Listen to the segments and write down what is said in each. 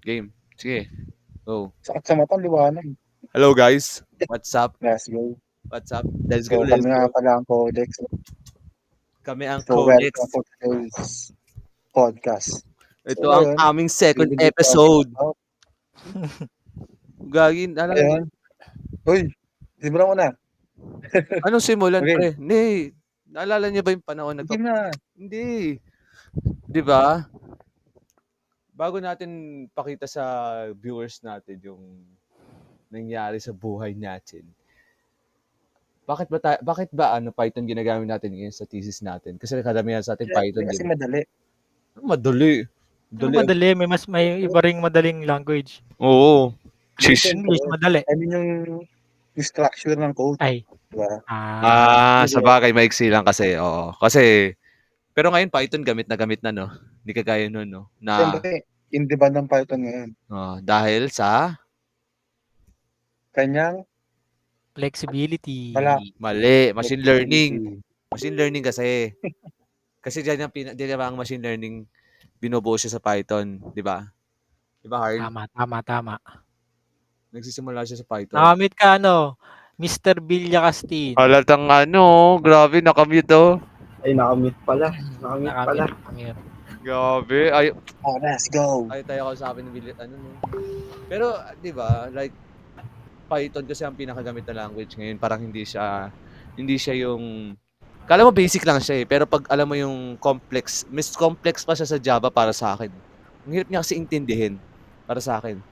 Game. Sige. Go. Sakit sa mata, liwanag. Hello guys. What's up? Let's go. What's up? Let's go, So, let's kami nga go. pala ang Codex. Kami ang So, welcome Codex. for today's podcast. So, Ito ang ngayon, aming second really talking episode. about, Gagin, alala niyo. ayun, uy, simulan mo na. Anong simulan, Okay, pre? Hindi. Naalala niyo ba yung panahon sige na. Hindi. 'Di ba? Bago natin pakita sa viewers natin yung nangyari sa buhay natin. Bakit ba Python ginagamit natin ngayon sa thesis natin? Kasi karamihan sa atin Siyempre, Python, 'di kasi ba? madali. Madali. Ano Madali. madali, may iba ring madaling language. Oo. Hindi, Shish. English siyempre. madali. I mean, yung structure ng code. Ay, Diba? Sa Hindi, bagay maiksi lang kasi, oo. Kasi pero ngayon Python gamit na 'no. Hindi kagaya no'n 'no, na siyempre, in demand ng Python ngayon. dahil sa Kanyang flexibility. wala machine learning. flexibility. Machine learning kasi. Kasi diyan ang 'di ba ang machine learning binubuo siya sa Python, 'di ba? 'Di ba, Harl? Tama. Nagsisimula siya sa Python. Nakamit ka ano, Mr. Villacastin. Halatang grabe nakamute oh. Ay, nakamute pala. Nakamute pala. Nakamit. Grabe. Ay, Oh, let's go. tayo kausapin ng no. Pero 'di ba, like Python kasi ang pinakagamit na language ngayon, parang hindi siya yung kala mo basic lang siya eh, pero pag alam mo yung complex, mas complex pa siya sa Java para sa akin. Ang hirap niya kasi intindihin para sa akin.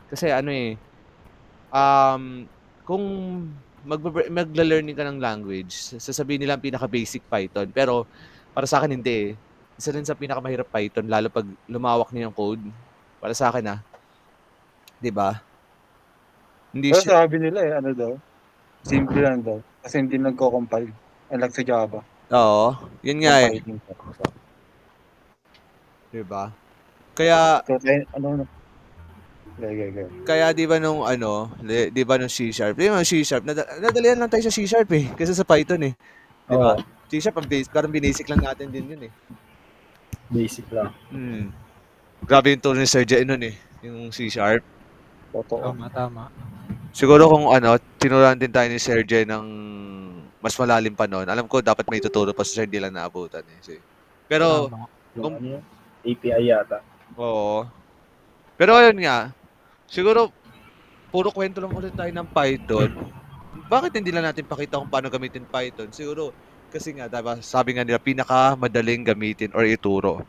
Kasi um, kung magla-learning ka ng language, sasabihin nila ang pinaka-basic Python, pero para sa akin hindi eh. Isa rin sa pinakamahirap Python, lalo pag lumawak na yung code. Para sa akin 'di ba? Hindi Pero siya, sabi nila ano daw, simple lang daw. Kasi hindi nagko-compile. Unlike sa Java, oo, yun nga eh, compiling siya. 'di ba? Kaya So, ano, okay. kaya 'di ba nung 'di ba nung C#, 'di ba C#, nadalian lang tayo sa C# eh, kaysa sa Python eh, 'di ba? Oo, C# ang base, parang binasic lang natin din yun eh. basic lang. Grabe yung tour ni Sir Jay nun eh, yung C#. Totoo. Tama. Siguro kung tinuruan din tayo ni Sir Jay ng mas malalim pa nun, alam ko dapat may tuturo pa si Sir, hindi lang naabutan eh. Pero, Tama. Yung kung, ano yun? API yata. oo. Pero ayun nga, siguro, puro kwento lang ulit tayo ng Python. Bakit hindi lang natin pakita kung paano gamitin Python? Siguro, kasi nga, diba, sabi nga nila, pinakamadaling gamitin or ituro.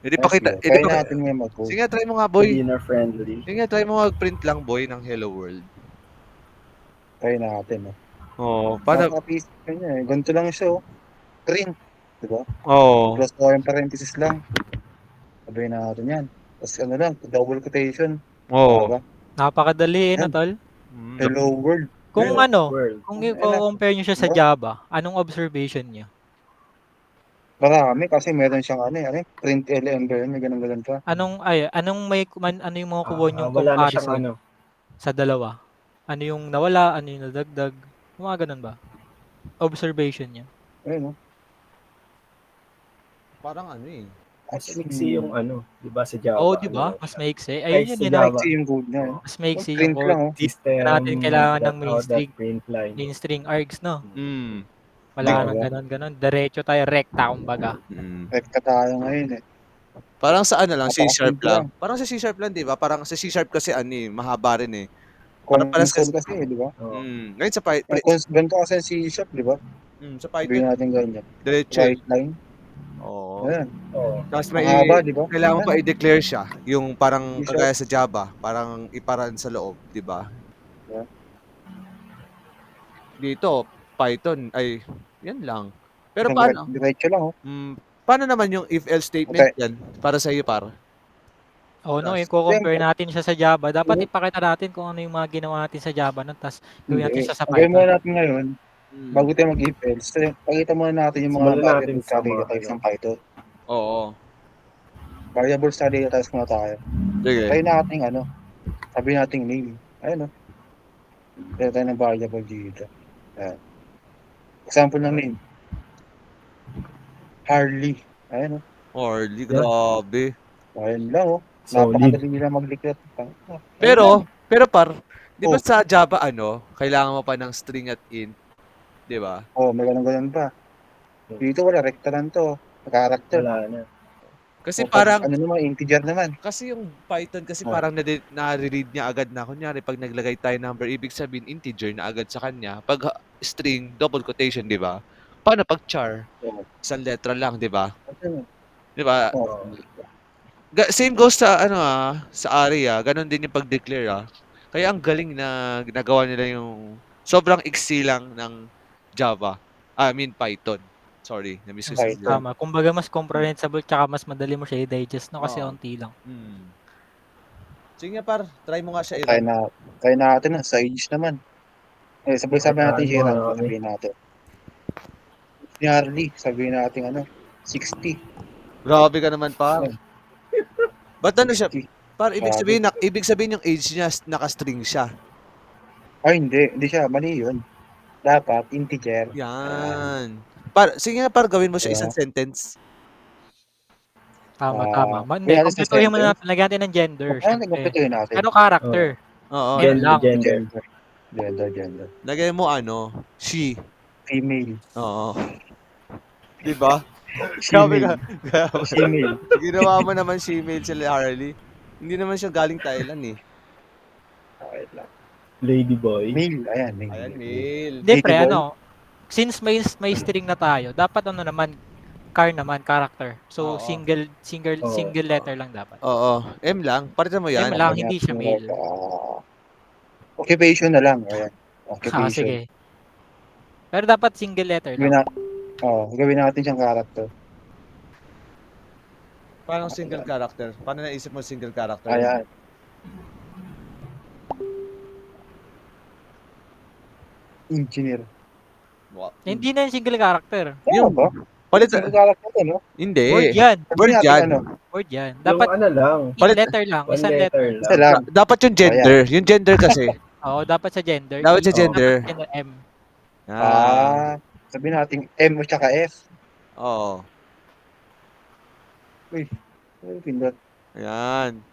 Hindi Let's pakita, go. hindi Try pa, natin ngayon mag-code. sige, try mo nga, boy. Beginner friendly. Sige, try mo mag-print lang, boy, ng Hello World. Try natin. Oo, paano? Napaka-basic kanya eh. Ganito lang siya oh. Print. Diba? Oo. Close yung parenthesis lang. Sabihin natin yan. Tapos ano lang, double quotation. Oo. Diba? Napakadali Yan. tol. Hello world. Kung Hello World. kung Ayun, i-compare niyo siya sa diba? Java, anong observation niyo? Marami kasi meron siyang print LM ba yun? May ganun pa. Ano yung mga kuha niyong Wala na siyang comparison sa dalawa? Ano yung nawala, ano yung nadagdag? Mga ganun ba? Observation niyo. Ayun oh. Parang Mas mixy yung di ba sa Java? Oo, di ba? Mas maiksi. Guys, Ayun sa yun, Java. Maiksi yung code niya. Eh. mas maiksi yung Print code. lang oh. System, Natin kailangan ng that print line. main string args, no? Mm. Wala Diba? nang ganon. Diretso tayo, rekta, kumbaga. Rekta tayo ngayon eh. Parang sa lang, C# Napaka-simple lang. lang. Parang sa C# lang, 'di ba? Parang sa C# kasi mahaba rin eh. Console kasi eh, di ba? Ngayon sa Ganito kasi ang C#, di ba? sa Sabihin Python, natin ganyan. diretso. Right line. Oo. Ayan. Tapos Mahaba, di ba? kailangan pa i-declare siya. Yung parang C# kagaya sa Java, parang iparan sa loob, 'di ba? Yeah. Dito, Python ay yan lang. Pero Isang paano? diretso lang oh. Paano naman yung if-else statement Okay. yan para sa iyo, par? No, Yes. i-compare Siyempre. natin siya sa Java. Dapat ipakita natin kung ano yung mga ginawa natin sa Java nun, tapos gawin natin Hindi. siya sa Ang gawin muna Python. natin ngayon, bago tayo mag-if else, pakita muna natin yung mga Simulan natin variables sa sa data mga types ng Python. Oo. Variables sa data types muna tayo. Sige. Try natin sabi natin name. Ayun oh. Kaya tayo ng variable dito. Ayan. Example ng name. Harley. Ayun oh. Harley, grabe. Ayun lang oh. Solid. Napakadali nila mag-declare. Pero par, di ba Oh. sa Java kailangan mo pa ng string at int, di ba? Oh, may ganun pa. Dito wala, rekta lang to. Character. Wala na. Kasi O pag, parang, ano naman, integer naman. kasi yung Python kasi Oh. parang nare-read niya agad na. Kunyari, pag naglagay tayo number, ibig sabihin integer na agad sa kanya. Pag string, double quotation, di ba? Paano pag char? Oh. Isang letra lang, di ba? Ano? Di ba? Oh. Oo. Same goes sa sa area, ganun din yung pag-declare. Kaya ang galing na ginagawa nila yung sobrang iksi lang ng Java. I mean Python. Sorry, na-miss ko yung Python. salita. Tama. Kumbaga mas comprehensible tsaka mas madali mo siya i-digest no kasi Oo. onti lang. Sige nga par, try mo nga siya Try i-run. natin ng Sage naman. Sabay-sabay natin Ano, share. ano, Sabihin natin. Ni Harley, sabihin natin 60. Grabe ka naman par. Yan. Ba't ano siya? 60. Par, Grabe. ibig sabihin yung age niya naka-string siya. Ay, hindi siya. Mali yun. Dapat, integer. Ayan. Yan. Par, sige nga par, gawin mo siya Diba? isang sentence. Tama, Ah, tama. Hindi, kaya sa kumpletuhin mo na sentence? natin. Lagyan natin ng gender. Ano Syempre. nagkumpletuhin natin? Ano character? Oo. Yun lang. Gender. Gender. Lagay mo she. Female. Oo. Di ba? Grabe ka. Female. Female. Ginawa mo naman female si Harley. Hindi naman siya galing Thailand eh. Okay lang. Lady boy. Male. Ayan, male. Ayan, male. Hindi, pre, Lady boy. since may string na tayo, dapat naman, character. So, Oo. single letter lang dapat. Oo. M lang. Palitan mo yan. M lang, hindi siya male. Occupation na lang. Ayan. Ah, Occupation. sige. Pero dapat single letter Gawin lang. gawin natin siyang character. Paano single character? Paano naisip mo single character? Ayan. Engineer. Wow. Hindi na yung single character. Ano ba? Palitan. Single character to, no? Hindi. Word yan. Word Sabihin yan. natin, Word yan. Dapat Dapat lang. letter lang. One Isang letter letter. Isa lang. lang. Dapat yung gender. Yung gender kasi. Oo, dapat sa gender. Dapat sa Hindi gender. dapat gender M. Sabihin natin M at saka F. Oo. Ay, pindot. Ayan.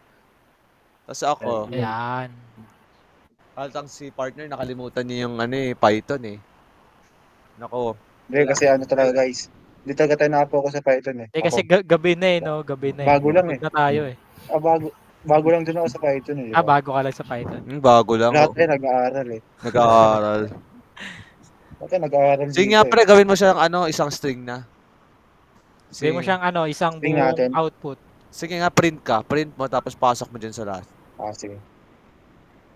Tapos ako, Ayan. haltang si partner, nakalimutan niya yung Python eh. Nako. Hindi, kasi talaga guys. Hindi talaga tayo nakapokus sa Python eh. Eh, kasi gabi na eh, no? Gabi na eh. Bago lang eh. Pagod na tayo eh. Bago lang din ako sa Python eh. Bago ka lang sa Python. Bago lang. Lahat tayo nag-aaral eh. Nag-aaral. Lahat tayo nag-aaral Sige dito nga eh. pre, gawin mo siya ng isang string na. Sabi mo siyang isang Tingnan buong natin. output. Sige nga, print ka. Print mo, tapos pasok mo dyan sa last. Sige.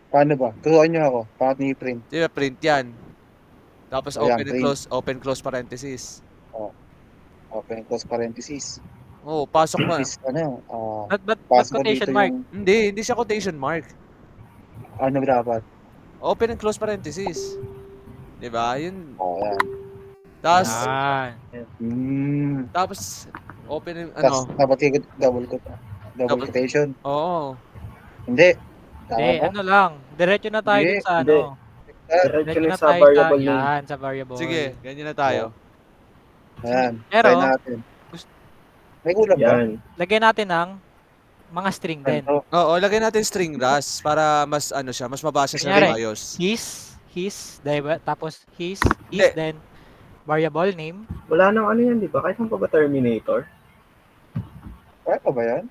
Paano ba? Turuan niyo ako. Paano niyo i-print? Di ba, print yan. Tapos Ayan, open close parenthesis. Open close parenthesis. Oo, pasok mo. Is, But pasok mo quotation dito mark? yung, Hindi siya quotation mark. ano dapat? Open and close parenthesis. Di ba? Yun. Ayan. Tapos, Yan. tapos, open and, Tapos, dapat kayo double Double- quotation. Oo. Hindi. Eh, Tama ba? lang. Diretso na tayo Hindi, dun sa hindi. Diretso Diretso na sa tayo variable name. yan, sa variable. Sige, ganyan na tayo. Ayan. Pero, Try natin. May kulang ba? Yan. lagyan natin ng mga string din. Ganito. Oo, lagay natin string ras para mas mas mabasa siya Kunyari, ng ayos. His, diba? Tapos his, Hindi. then variable name. Wala nang yan, di ba? Kahit pa ba Terminator? Kaya pa ba yan?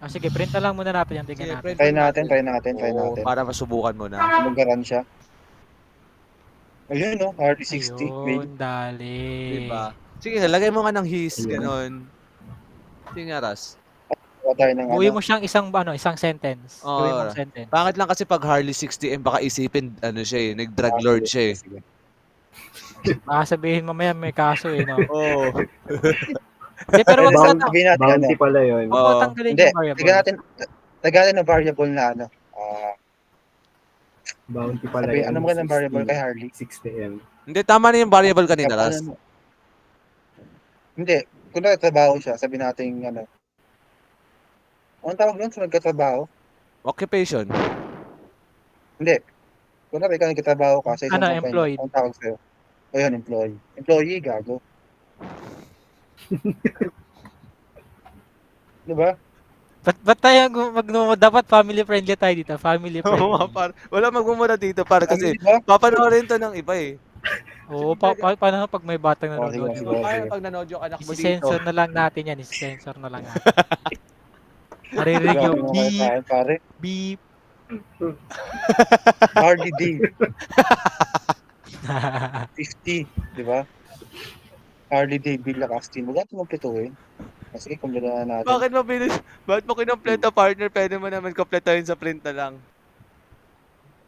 Sige, print na lang muna natin yung Sige, tingnan natin. print Try mo natin. Oo, para masubukan mo na. Magaran siya. Ayun no, RD60. Ayun, dali. Diba? Sige, lagay mo nga ng his, Ayun. ganon. Sige nga, Ras. Gawa tayo ng Buuin mo siyang isang sentence. Oo. Gawin mong sentence. Pangit lang kasi pag Harley 60M, baka isipin, siya nag-drug lord siya eh. Sige. Baka sabihin mamaya may kaso eh, no? Oo. Hindi, pero wag Bound- sana. Sabihin natin Bounty pala yun. Oo. Huwag mo tanggalin Hindi, yung variable. lagyan natin ng variable na Bounty pala sabi, yun. ano mga ng variable kay Harley? 60M. Hindi, tama na yung variable kanina, Ano Ras. mo? Hindi, kung nagtatrabaho siya, sabi natin anong tawag doon sa nagkatrabaho? Occupation. Hindi. Kung ikaw nagkatrabaho ka sa isang company, Employed. anong tawag sa'yo? Ayun, employee. Employee, gago. Diba? Ba't tayo dapat family friendly tayo dito, family Oo nga, friendly. par. Wala magmumura dito, par. Ano, Kasi di ba? papanoorin to ng iba eh. Oo, Siyempre, paano pag may batang Oh, sige, nanonood? di sige, ba, paano sige. pag nanood yung anak mo dito? Isi-sensor na lang natin yan, isi-sensor na lang natin. Maririnig Grabe yung naman kayo sa akin, pare. beep. Hardy Day, 50, di ba? Harley Davidson Casting. Wala ito magpituin. Kasi kumpleto na natin. Bakit mo kinumpleto, partner? Pwede mo naman kompletohin sa print na lang.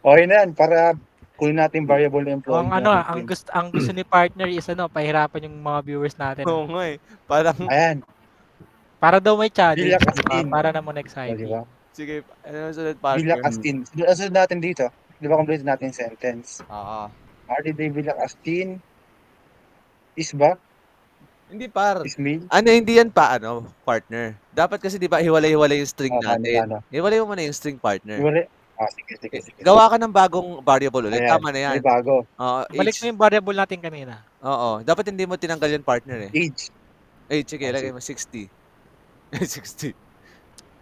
Okay na yan, para kunin natin variable employee natin. ang gusto ni partner is pahirapan yung mga viewers natin. Oo nga eh. Parang, Ayan, Para daw may challenge, Villa di ba? Castin. Para naman O, di exciting. ba? sige, ano yung sunod, Villa partner? Castin. Ang sunod natin dito, di ba complete natin yung sentence? Oo. Harley Day Villa Castin is ba? Hindi, par. Is male? Hindi yan pa, partner. Dapat kasi, di ba, hiwalay-hiwalay yung string Paano, natin. paano? Hiwalay mo muna yung string, partner. Wala. Sige, sige, sige. Gawa ka ng bagong variable ulit. Ayan, Tama na yan. may bago. Oo, Balik mo yung variable natin kanina. Oo. Dapat hindi mo tinanggal yung partner eh. Age. Sige, Oh, lagay mo 60. 60.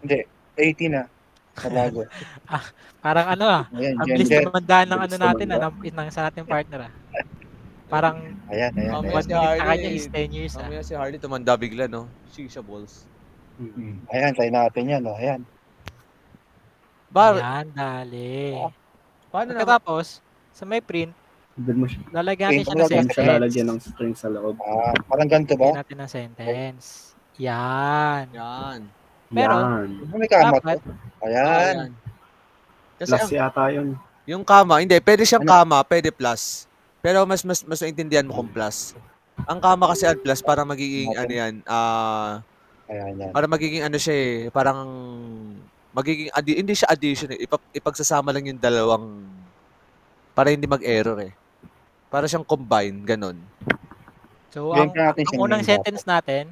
Hindi, 18 na. Na bago. Parang Ayan, ang bilis gender. tumandaan ng Bilis natin, tumanda. ng sa ating partner Ayan, Parang ayan, Mamaya ayan. si 1 minute sa Harley. kanya is 10 years Mamaya si Harley tumanda bigla, no? Shisha balls. Ayan, try natin yan. O, ayan. Yan, dali. Paano naman? Pagkatapos, sa may print, Doon mo siya. lalagyan natin siya ng Print mo Doon siya lalagyan sentence. ng string sa loob. Parang ganito ba? Lagyan natin ng sentence. Yan. Yan. Pero, Yan. May kama to. dapat, Ayan. Kasi Plus yata yun. yung comma, hindi, pwede siyang Ano? comma, pwede plus. Pero mas naintindihan mo kung plus. Ang comma kasi at plus para magiging Ayan, yan. para magiging siya eh, parang magiging hindi siya addition eh. Ipagsasama lang yung dalawang para hindi mag-error eh. Para siyang combine, ganun. so, Ganyan ang, pa natin ang siya unang name sentence natin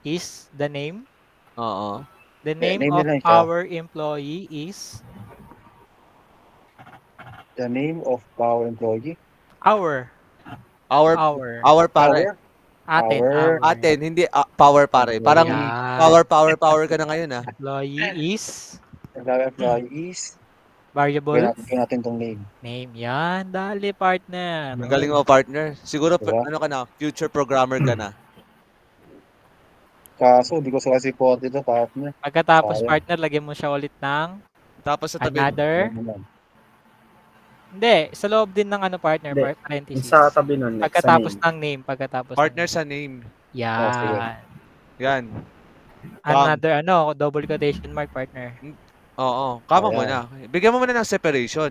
is the name. Oo. The name name of na lang siya. our employee is The name of our employee. our. Our pare. Atin. Our. Atin, hindi power pare. Parang Yan. power ka na ngayon ah. Employee is Our employee is. variable Gawin natin tong name. name. Yan, dali partner. Ang galing mo, partner. Siguro Diba? ka na, future programmer ka na. Kaso, di ko sa kasi po dito, partner. Pagkatapos Sayang. partner, lagyan mo siya ulit ng Tapos sa tabi, another. Ano naman. Hindi, sa loob din ng Hindi. parenthesis. Yung sa tabi nun, next sa Pagkatapos name. ng name, pagkatapos partner ng sa name. sige. Yan. Yan. Another double quotation mark partner. Oo. Kama mo Ayan. na. Bigyan mo muna ng separation.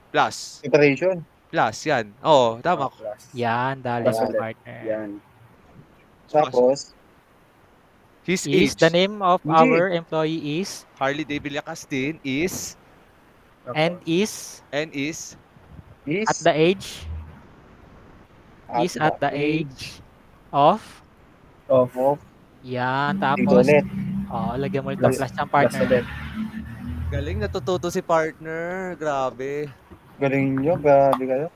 Plus. Separation. Plus, yan. Oo, tama. Plus. Yan, dali Yan. sa partner. Yan. Tapos, His age. Is the name of Hindi. our employee is Harley David Lacastin is and is is at the age at the age of Of yan. Dito Tapos, ulit. lagyan mo ulit ng Plus- plus ng plus partner. ulit. galing, natututo si partner. Grabe. Galing nyo, grabe kayo.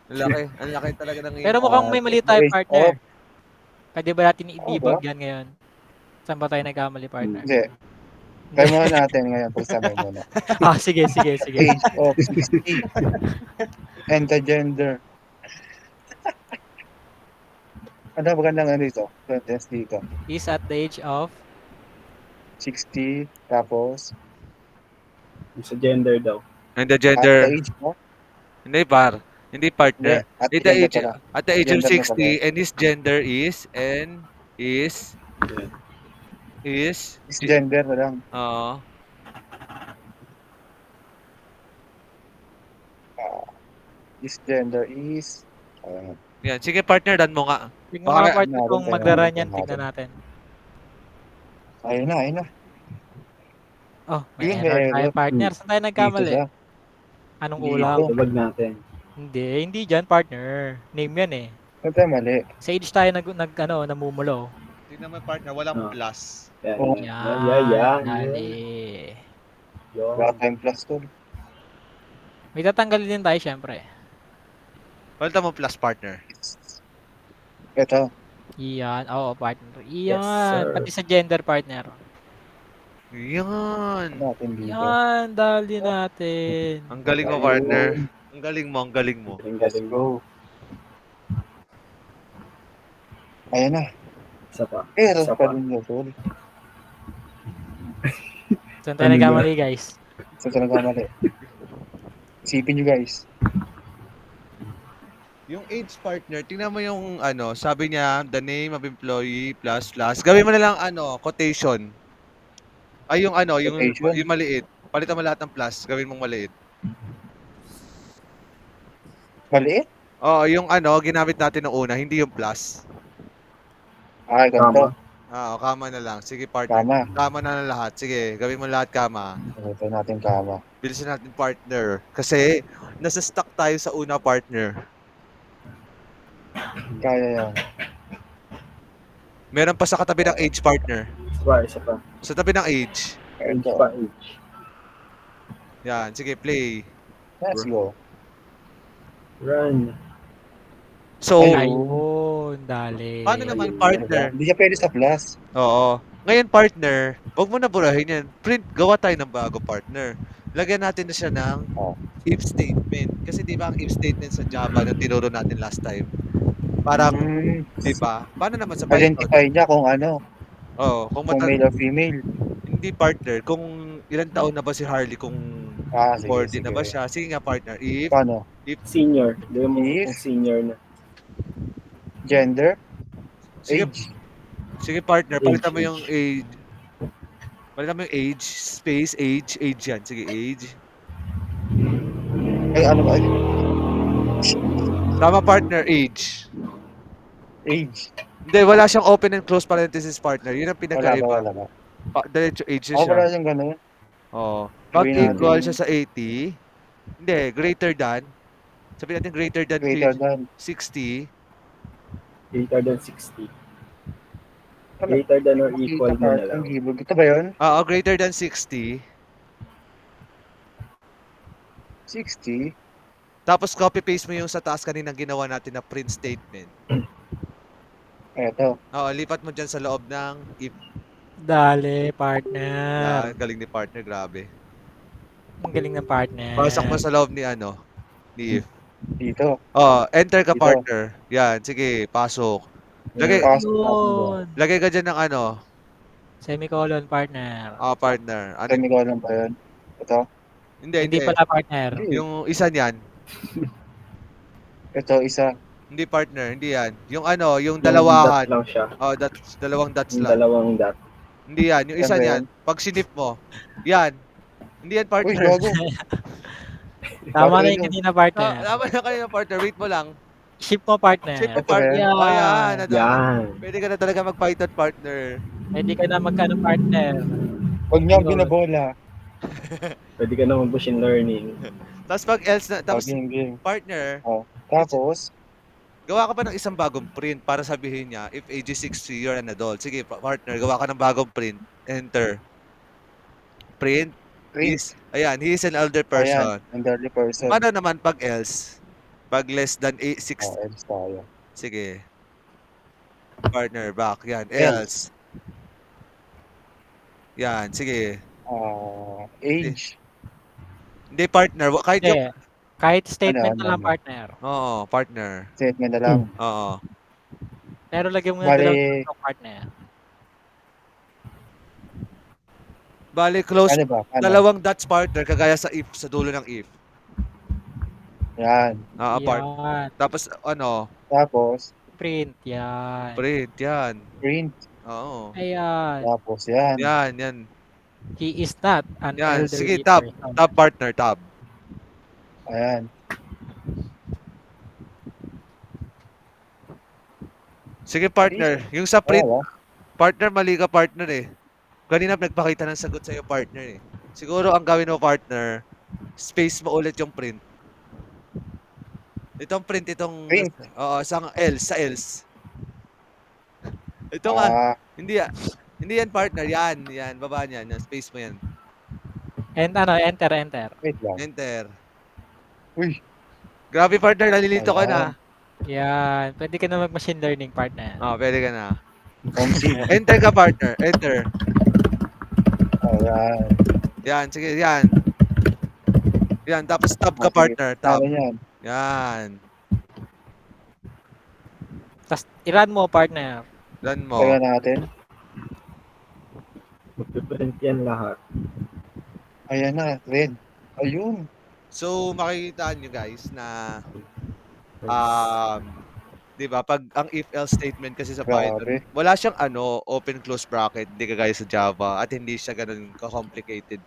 Ang laki talaga ng Pero mukhang may mali tayo age partner. of- Pwede ba natin i-debug yan ngayon? Saan ba tayo nagkamali partner? Hindi. Try muna natin ngayon. Pag-sabay muna. Sige. Age of 60. And the gender. Ano ba gandang dito? Sentence dito. Is at the age of 60. Tapos, Yung sa gender daw. And the at the gender. age mo? Hindi, par. Hindi partner. At At the age, pala. at the age of Gender na 60 and his gender is Is gender na lang. Oo. Is gender is... Yan. Sige partner, dan mo nga. tingnan mga Baka- partner kung magdara yan, tingnan natin. ayun na. Oh, may Yun, error may tayo error. partner. Saan tayo Dito nagkamali? siya. Anong Dito. ulam? Debug natin. Hindi dyan partner. Name yan eh. Ito mali. Sa age tayo namumulo. Tingnan mo partner, walang Ah. plus. Yan. Oh. Yan. Dali. Yun. Wala tayong plus to. May tatanggalin din tayo syempre. Palta mo plus partner. Ito. Iyan. Oo, partner. Yes, Iyan. sir. Pati sa gender partner. Yan. Natin dito. Yan, dali natin. Ang galing mo, Ayun. partner. Ang galing mo, ang galing mo. Let's Galing-galing. go. Ayan na. Isa pa. Pero Isa pa pa. rin yun, tol. Saan tayo Ano nagkamali, guys? Sa ito nagkamali. Isipin nyo, guys. Yung age partner, tingnan mo yung ano, sabi niya, the name of employee plus plus. Gawin mo na lang ano, quotation. Ay, yung ano, Quotation? yung maliit. Palitan mo lahat ng plus, gawin mong maliit. Maliit? Oo, yung ano, ginamit natin ng una, hindi yung plus. Ah, ganito. Kama na lang. Sige, partner. Kama. Kama na lang lahat. Sige, gawin mo lahat kama. Ito natin kama. Bilisan natin partner. Kasi, nasa stuck tayo sa una partner. Kaya yan. Meron pa sa katabi ng age partner. Isa pa. Sa tabi ng age. Age Ito. pa, age. Yan, sige, play. Let's go. Run. So, Ayun, dali. paano naman partner? Hindi siya pwede sa plus. Oo. Ngayon partner, wag mo na burahin yan. Print, gawa tayo ng bago partner. Lagyan natin na siya ng Oh. if statement. Kasi di ba ang if statement sa Java na tinuro natin last time? Parang, di ba? Paano naman sa Python? Identify niya kung ano, Oo, kung kung male or female. hindi partner, kung ilang taon na ba si Harley, kung Ah, sige, 40 sige. na ba siya. Sige nga partner, if Paano? Senior. Di mo If- kung senior na. Gender? sige, Age? sige partner, palitan mo Age. yung age. Palitan mo yung age, space, age yan. Sige, age. Ay, ano ba? Tama partner, age. Age. Hindi, wala siyang open and close parenthesis partner. Yun ang Wala ba, pinagkaiba. wala ba? Diretso age na Ako siya. wala siyang ganun. Oo. Pag Gawin natin. equal siya sa 80, hindi, greater than, sabihin natin greater than Greater than. 60, Greater than 60. Ano? Greater than or equal mo na lang. Ang gibog. Ito ba yun? greater than 60, 60? tapos copy-paste mo yung sa taas kanina ginawa natin na print statement. Eto. Oo, lipat mo dyan sa loob ng if. Dali, partner. Galing ni partner, grabe. Ang galing ng partner. Pasok mo sa loob ni ano, ni if. Dito. Enter ka Dito. partner. Yan, sige, pasok. Lagay, Pasok natin doon. Yun. lagay ka dyan ng ano, Semicolon, partner. partner. Ano, Semicolon ba yun? Ito. Hindi pala partner. Yung isa niyan, Ito, isa. hindi partner, hindi yan. Yung ano, yung Dot dalawahan. lang siya. Dots, dalawang dots Yung lang. dalawang dot. Hindi yan, yung isa Yan ba niyan. Pag sinip mo, yan. Hindi yan Uy, partner. gago. Tama na Partner yung yun. kanina, partner. Tama na kayo partner, wait mo lang. Ship mo, partner. Ship mo Ito ba partner. yan? Ayan, Yan. pwede ka na talaga mag-Python partner. Pwede ka na magkano, partner. Huwag niya Yun. binabola. Pwede ka na mag-machine learning. Tapos pag else na, tapos Game. partner, Tapos, gawa ka pa ng isang bagong print para sabihin niya, if age is 60, you're an adult. Sige, partner, gawa ka ng bagong print. Enter. Print. print. Ayan, he is an elder person. Ayan, elderly person. Paano naman pag else? Pag less than 60. Else tayo. Sige. Partner, back. Yan, Else. else. Yan, sige. Age. Hindi, partner. Kahit yung... Hindi. Kahit statement Ano, na lang, ano? partner. Oo, partner. Statement na lang. Oo. Pero lagyan mo na Bali- dalawang partner. Bali, close. Ano ba? Ano? Dalawang dots partner, kagaya sa if, sa dulo ng if. Yan. Oo, part. Yan. Tapos, ano, Tapos, Print. Yan. print, yan. print. Oo. Ayan. Tapos, yan. Yan, yan. He is not an Yan. elderly Sige, tab. person. Tab, partner, tab. Ayan. Sige, partner. Yung sa print, Wala ba? partner, mali ka, partner eh. Kanina nagpakita ng sagot sa'yo, partner eh. Siguro ang gawin mo, partner, space mo ulit yung print. Itong print, itong... Print? Oo, sa else, sa else. Ito nga, hindi yan, partner. Yan, baba niyan. Yan, space mo yan. And ano, enter. Wait lang. Enter. Uy. Grabe, partner, nalilito ka na. Yan. Pwede ka na mag-machine learning, partner. Pwede ka na. Homesick. Enter ka, partner. Enter. Yan. Yan, sige, yan. Yan, tapos tab ka, Sige. partner. Tab. Ano yan? Yan. Tapos, i-run mo, partner. Run mo. Kaya natin. Magpiprint yan lahat. Ayan na, red. Ayun. So, makikita nyo guys na, Nice. 'di ba, pag ang if-else statement kasi sa Python, Grabe. wala siyang open close bracket, hindi kagaya sa Java at hindi siya ganoon ka-complicated.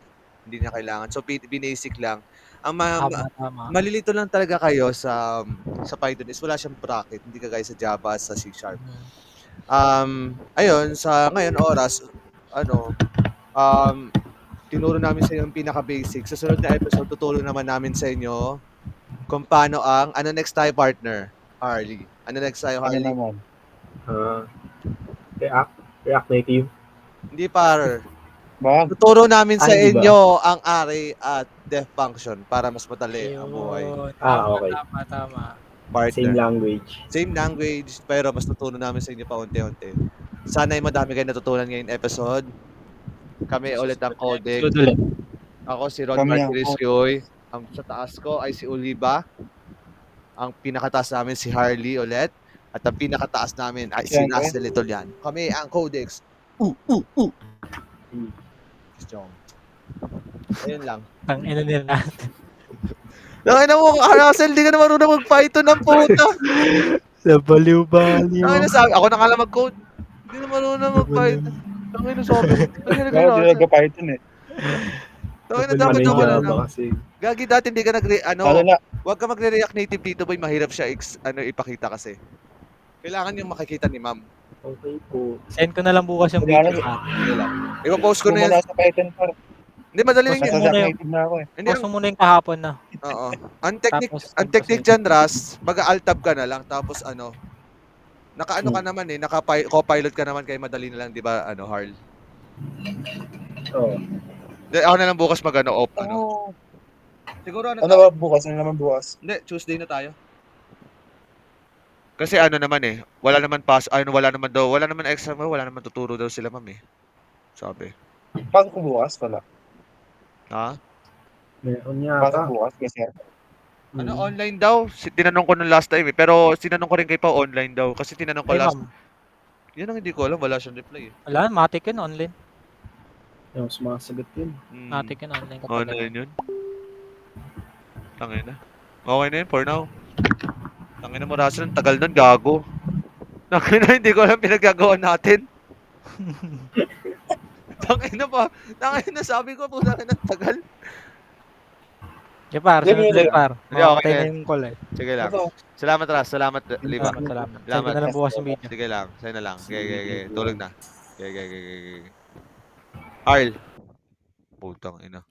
Hindi na kailangan. So, basic lang. Ang Tama. malilito lang talaga kayo sa Python is wala siyang bracket, hindi kagaya sa Java at sa C#. Ayun, sa ngayon oras, tinuro namin sa inyo yung pinaka-basic. Sa sunod na episode, tuturo naman namin sa inyo kung paano ano next tayo, partner? Harley. Ano next tayo, Ano Harley? naman? React Native. Hindi, par. Bag. Tuturo namin sa Ay, di ba? inyo ang array at def function para mas madali ang buhay. Ayun. Okay. Tama. Same Partner. language. Same language, pero mas tuturo namin sa inyo pa unti-unti. Sana ay madami kayo natutunan ngayong episode. Kami ulit ang Codex. Sunod ulit. Ako si Ron Kami ang Martires Yoy. Ang sa taas ko ay si Oliva. Ang pinakataas namin si Harley ulit. At ang pinakataas namin ay si Siyempre. Nas Litolian. Kami ang Codex. Strong. Ayun lang. Ang ina nila. Nakina mo, Russell, di ka na marunong mag-Python ng puta. Sa baliw-baliw. Nakina sabi, ako na kala mag-code. Hindi na marunong mag-Python. Nakina sabi. Nakina Baka di nagka-Python eh. Nakina Open dapat man ako yung na Java lang. kasi. Gagi dati hindi ka Ano na? wag ka magre-react native dito boy, mahirap siya ipakita kasi. Kailangan yung makikita ni ma'am. Okay po. Send ko na lang bukas yung Wala video. na. Sige lang. Ipo-post ko na yan. Wala sa Python par. Hindi, madali lang Basta yun. muna Nasa yung- native na ako eh. Hindi, Post mo muna yung kahapon na. oo. Ang Tapos, technique dyan, Ras, mag-alt tab ka na lang, tapos naka-ano ka naman naka-copilot ka naman, kaya madali na lang, di ba, Harl? Oh. Di, ako na lang bukas off, Oo. Siguro Ano ba bukas? Ano naman bukas? Hindi, Tuesday na tayo. Kasi naman wala naman wala naman exam, wala naman tuturo daw sila, ma'am eh. Sabi. Pasok ko bukas? Wala. Ha? Meron Pasok yata. bukas kasi Online daw? Tinanong ko nung last time eh. Pero sinanong ko rin kay Pao online daw. Kasi tinanong ko Ay, last. ma'am. Yan ang hindi ko alam. Wala siyang reply eh. Wala, matik yun online. Yung sumasagot yun. Matik yun online. Online yun. Tangin na. Okay na yun for now. Tangin na mo, Russell. Ang tagal nun, gago. Tangin na, hindi ko alam pinaggagawa natin. Tangin na pa. Tangin na, sabi ko po tangin na, tagal. Yeah, par. Hindi, Sunod hindi. ulit, par. Hindi, okay Makakatay na na yan. yung call eh. Sige lang. Ito. Salamat, Ras. Salamat, Liva. Salamat. Send Salamat. ko na lang bukas yung video. Sige lang. Sa'yo na lang. Okay. Tulog na. Okay. Harl. Putang ina.